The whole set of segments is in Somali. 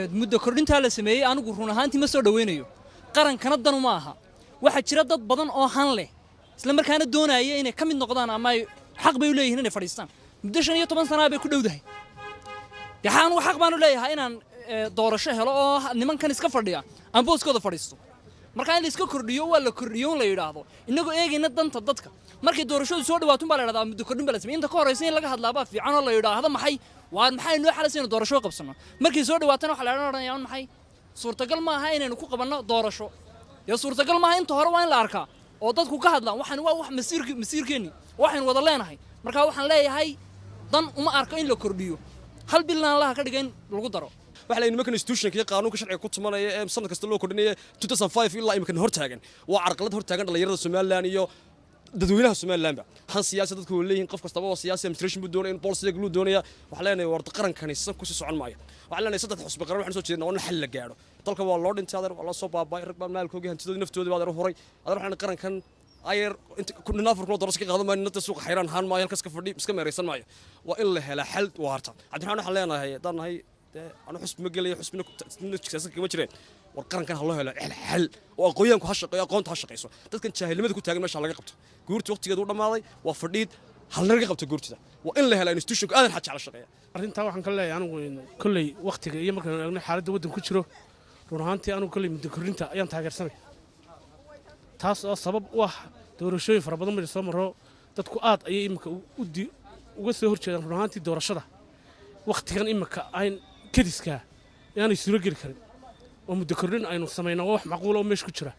muddo kordhinta la sameeyay anigu run ahaantii ma soo dhaweynayo qarankana dan uma aha waxa jira dad badan oo han leh isla markaana doonaya inay ka mid noqdaan ama ay xaq bay u leeyihiin inay fadhiistaan muddo 15 sano bay ku dhowdahay yaxaan wax xaq baan u leeyahay inaan doorasho helo oo nimankan iska fadhiya aan booskooda fadhiisto marka in la iska kordhiyo waa la kordhiyo la yiraahdo inagu eegayna danta dadka markay doorashadu soo dhawaato baa la yiraahdaa muddo kordhin baa la sameeyay inta ka horeysa in laga hadlaaba fiican oo la yiraahdo maxay maxay noo xalaseen doorasho qabsano markii soo dhawaatana waxa la oranayaa maxay suurtagal ma aha inaynu ku qabanno doorasho ya suurtagal ma aha inta hore waa in la arkaa oo dadku ka hadlaan waxaan waa wax masiirkeeni waxaan wada leenahay marka waxaan leeyahay dan uma arko in la kordhiyo hal bilaan laha ka dhigan lagu daro waxa la nimankan institutionka iyo qaanunka sharciga ku tumanaya ee sanad kasta loo kordhinaya 2005 ilaa imkan hor taagan waa carqalad hor taagan dhalinyarada Soomaaliland iyo dadweynaha Soomaaliland han siyaasad dadku leeyihiin qof kasta oo siyaasi administration buu doonaya in policy loo doonaya waxa leenahay warda qarankani san ku sii socon maayo waxa leenahay saddex xusbi qaran waxaan soo jeednaa in xal la gaaro dalka waa loo dhintay adar waa la soo baabay rag baa maalkooga hantidooda naftooda baa adar horay adar waxaan qarankan ayar inta ku naafur kula doorasho ka qaado ma inta suuq xiraan haan ma halkaas ka fadhi iska meeraysan maayo waa in la helo xal waarta cabdiraxmaan waxa leenahay danahay أنا حسب مجلي حسب نكسر كم جرين والقرن كان الله لا حل وأقوياء كهشق يا قوم تهشق يسوع تذكر شاهد لما تكون تاجر ماشي على رقبته قلت وقت كده دورنا ماضي وفرديد هل رقبته قلت ذا وإلا هلا نستوشك أنا حتى على الشقية أنت واحد كله يعني كل وقت يوم كان حالة ودم كشرو رهانتي أنا كل متذكرين تا أيام تاجر سنة تاس السبب واحد دور شوي فربنا من السمرة تذكرات أيام ودي وقصة هرشة رهانتي دور الشرة وقت كان إمك عين كديسكا يعني سيرجل كريم ومتذكرين أنه سمينا واحد معقول أو مش كشرة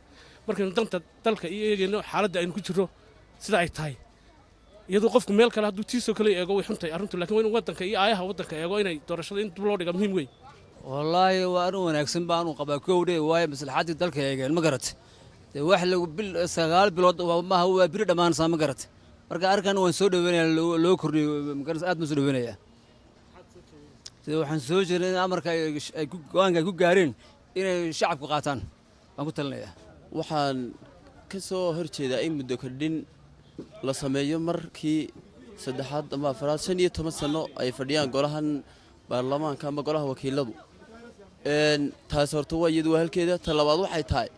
مركن دنت تلك إيه إنه حالة أنه كشرة سلاعي تاي يدو قفك ملك له دوتيسو كلي أجوا يحنتي أرنتو لكن وين ودنك إيه آيها ودنك أجوا إنه ترشلين أنت بلوري مهم وين والله وأنا أكسب بانو قبل كودي واي بس الحادث تلك إيه المجرد واحد لو بالسجال بلود وما هو بريد ما نسا مجرد مركا أركان وين وين لو كوري مجرد أدم سود وين يا waxaan soo jeeray amarka ay go'aanka ku gaareen inay shacabku qaataan aan ku talinayaa waxaan ka soo horjeedaa in muddo kordhin la sameeyo markii saddexaad ama afraad 15 sano ay fadhiyaan golahan baarlamaanka ama golaha wakiiladu taas horta waa iyadu halkeeda talabaad waxay tahay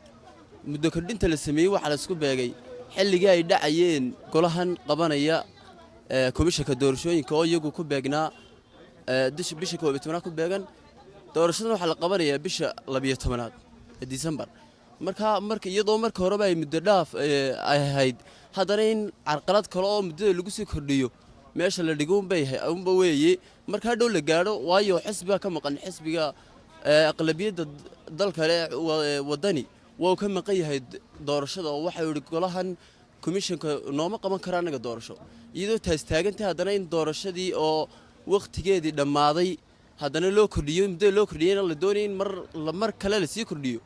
muddo kordhinta la sameeyay waxa la isku beegay xilliga ay dhacayeen golahan qabanaya komishanka doorashooyinka oo iyagu ku beegnaa bisha 12 ku beegan doorashada waxa la qabanayaa bisha 12 December marka iyadoo marka hore ay muddo dhaaf ay ahayd haddana in carqalad kale oo muddada lagu sii kordhiyo meesha la dhigo unba weeye marka hadhow la gaaro waayo xisbiga ka maqan xisbiga aqlabiyada dalka wadani waa ka maqan yahay doorashada oo waxa uu golahan komishanka nooma qaban karaan anaga doorasho iyadoo taas taagantay haddana in doorashadii oo waqtigeedii dhamaaday haddana loo kordhiyo muddo loo kordhiyay la doonay in mar kale la sii kordhiyo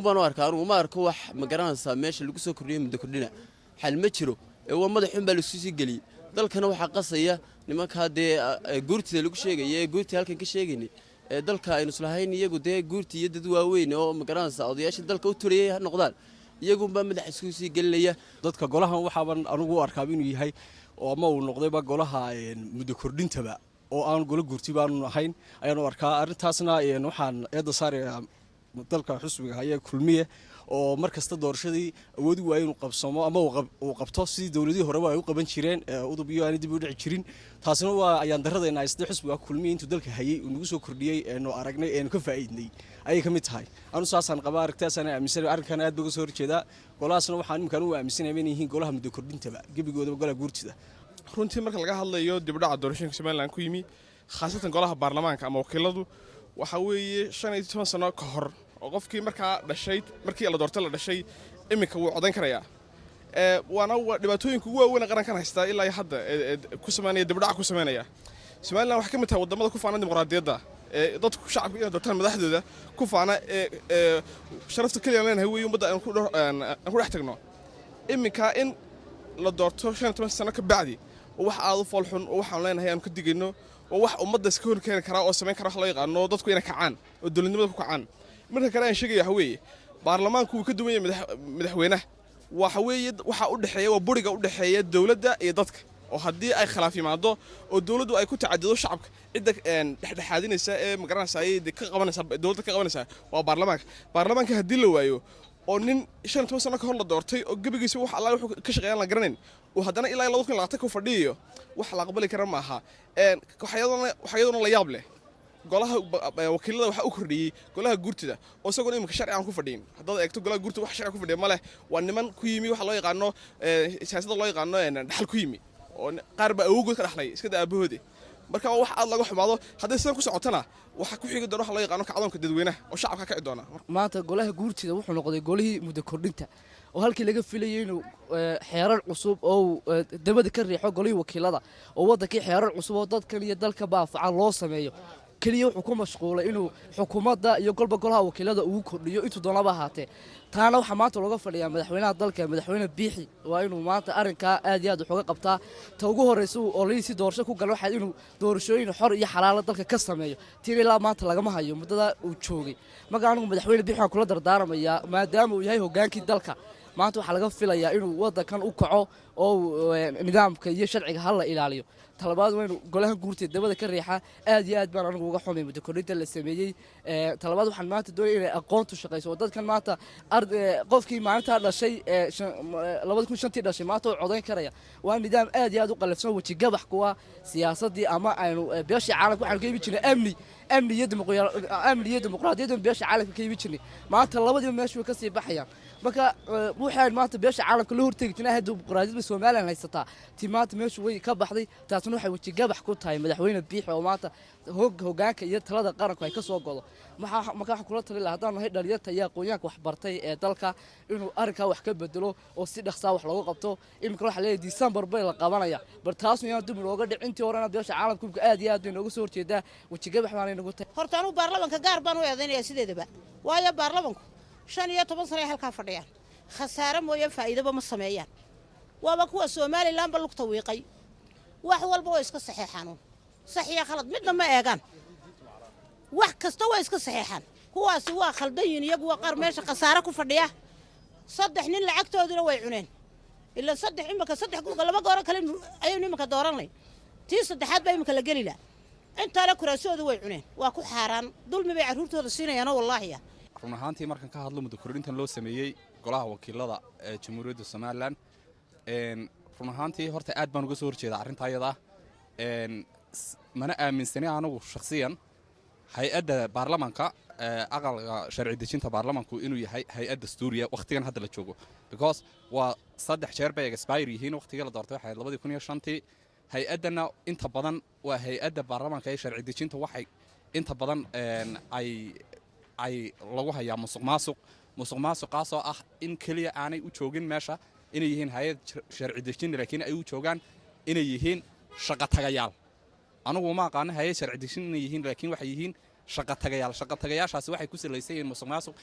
baan u arkaa uma arko wax ma garanaysaa meesha lagu soo kordhiyo muddo kordhina xal ma jiro waa madaxun baa la isku sii galiyay dalkana waxa qasaya nimanka guurtida lagu sheegay guurtii halkan ka sheegaynay dalka aynu islahayn iyagu guurtii iyo dad waaweyn oo ma garanaysaa odayaasha dalka u turiyay noqdaan iyagu baa madax isku sii galinaya dadka golahan waxa baan anigu u arkaa inuu yahay oo ma uu noqdayba golaha muddo kordhintaba oo aan golo guurti baan ahayn ayaan u arkaa arintaasna waxaan eeda saaraya dalka xusbiga haya kulmiye oo markasta doorashadii awood u waayeen qabsamo ama uu qabto sidii dawladii hore ay u qaban jireen udub iyo aan dib u dhici jirin taasina waa ayaan daradayna isla xusbiga kulmiye intuu dalka hayay uu nagu soo kordhiyay oo aragnay ka faa'iidnay ayay kamid tahay anu saasan qaba aragtaasana aaminsan arkan aad uga soo horjeeda golaasna waxaan imkaan u aaminsanahay inay yihiin golaha muddo kordhintaba gabigooda golaha guurtida runtii marka laga hadlayo dibdhaca doorashooyinka Soomaaliland ku yimi khaasatan golaha baarlamaanka ama wakiiladu waxa weeye 15 sano ka hor oo qofkii markii la doortay la dhashay iminka wuu codan karayaa waana dhibaatooyinka ugu waaweyn qarankan haysta ilaa hadda ku sameynaya dibdhaca ku sameynaya Soomaaliland waxa ka mid tahay wadamada ku faana dimuqraadiyadda dadku shacabka inay doortaan madaxdooda ku faana sharafta kaliya leenahay weey ummadda aan ku dhex tagno iminka in la doorto 15 sano ka bacdi wax aad u falxun oo waxaan leenahay aan ka digayno oo wax ummadda iska hor keen kara oo sameyn kara wax loo yaqaano dadku inay kacaan oo dawladnimada ku kacaan marka kale aan sheegay waxa weeye baarlamaanku uu ka duwan yahay madaxweynaha waxa weeye waxa u dhaxeeya waa buriga u dhaxeeya dawladda iyo dadka oo haddii ay khilaaf yimaado oo dawladdu ay ku tacadido shacabka cidda dhexdhexaadinaysa ee magaranaysa ay ka qabanaysa dawladda ka qabanaysa waa baarlamaanka haddii la waayo oo nin 15 sano ka hor la doortay oo gabigiisa wax alla wuxuu ka shaqeeyaan la garanayn oo haddana ilaa 2020 ku fadhiyo wax la aqbali kara ma aha waxayaduna la yaab leh golaha wakiilada waxa uu kordhiyay golaha guurtida oo isagoo imika sharci aan ku fadhiin haddaad eegto golaha guurtida wax sharci ku fadhiya ma leh waa niman ku yimi waxa loo yaqaano siyaasadda loo yaqaano dhaxal ku yimi oo qaar baa awoogood ka dhaxlay iska daabahoode marka wax aad laga xumaado haddii sidan ku socotana waxa ku xigi doona waxa loo yaqaano kacdoonka dadweynaha oo shacabka ka doona maanta golaha guurtida wuxuu noqday golihii muddo kordhinta oo halkii laga filayay inuu xeerar cusub oo dabada ka riixo golihii wakiilada oo wadankii xeerar cusub oo dadkan iyo dalka baafaca loo sameeyo kaliya wuxuu ku mashquulay inuu xukuumadda iyo golba golaha wakiilada ugu kordhiyo intuu doonaba ahaatee taana waxaa maanta looga fadhiyaa madaxweynaha dalka madaxweyne biixi waa inuu maanta arrinkaa aad iyo aad wax uga qabtaa ta ugu horreysa uu ololihiisii doorasho ku gala waxaa inuu doorashooyin xor iyo xalaalo dalka ka sameeyo tiin ilaa maanta lagama hayo muddada uu joogay marka anigu madaxweyne biixi waan kula dardaaramayaa maadaama uu yahay hoggaankii dalka maanta waxaa laga filayaa inuu waddankan u kaco oo nidaamka iyo sharciga hala ilaaliyo talabaad waa inuu golaha guurtida dabada ka riixa aad iyo aad baan anigu uga xumay muddo kordhinta la sameeyey talabaad waxaan maanta doonaya inay aqoontu shaqayso oo dadkan maanta qofkii maalintaa dhashay 2005 dhashay maanta oo codayn karaya waa nidaam aad iyo aad u qalafsan weji gabax kuwa siyaasadii ama aynu beeshii caalamka waxaan ka ibi jirnay amni iyo dimuqraadiyadda beeshii caalamka ka ibi jirnay maanta labadiiba meesha way ka sii baxayaan marka waxaan maanta beesha caalamka la hortagi jirnay hadda dimuqraadiyadda Soomaaliland haysataa tii maanta meesha way ka baxday taasna waxay weji gabax ku tahay madaxweyne biixi oo maanta hoggaanka iyo talada qaranku ay ka soo godo marka waxaan kula talin lahaa haddaan nahay dhalinyarta iyo aqoonyahanka waxbartay ee dalka inuu arrinkaa wax ka bedelo oo si dhaqsaa wax looga qabto iminka waxaa leeyahay December bay la qabanaya bar taasna inaan dib looga dhicin intii horena beesha caalamku aad iyo aad bay nooga soo horjeedaa weji gabax baan inagu tahay horta anu baarlamaanka gaar baan u eedaynaya sideedaba waayo baarlamaanku 15 sano ay halkaa fadhiyaan khasaare mooye faa'iidaba ma sameeyaan waaba kuwa Soomaaliland bal lugta wiiqay wax walba way iska saxeexaan sax iyo khalad midna ma eegaan wax kasta way iska saxeexaan kuwaasi waa khaldan yihiin iyagu waa qaar meesha khasaare ku fadhiya saddex nin lacagtoodina way cuneen ila saddex imika saddex laba goor kale ayay imika dooranay tii saddexaad baa imika la gali la inta la kuraasoodu way cuneen waa ku xaaraan dulmi bay caruurtooda siinayaan wallahi run ahaantii markan ka hadlo muddo kordhintan loo sameeyay golaha wakiilada ee Jamhuuriyadda Soomaaliland run ahaantii horta aad baan uga soo horjeedaa arrinta ayada mana aaminsani anigu shakhsiyan hay'adda baarlamaanka aqalka sharci dejinta baarlamaanku inuu yahay hay'ad dastuuriya waqtigan hadda la joogo because waa 3 jeer bay expire yihiin waqtiga la doortay waxay 2005 hay'adana inta badan waa hay'adda baarlamaanka ee sharci dejinta waxay inta badan ay lagu hayaa musuqmaasuqaasoo ah in kaliya aanay u joogin meesha inay yihiin hay'ad sharci dejin laakiin ay u joogaan inay yihiin shaqo tagayaal anigu ma aqaan hay'ad sharci dejin inay yihiin laakiin waxay yihiin shaqo tagayaashaasi waxay ku salaysan yihiin musuqmaasuq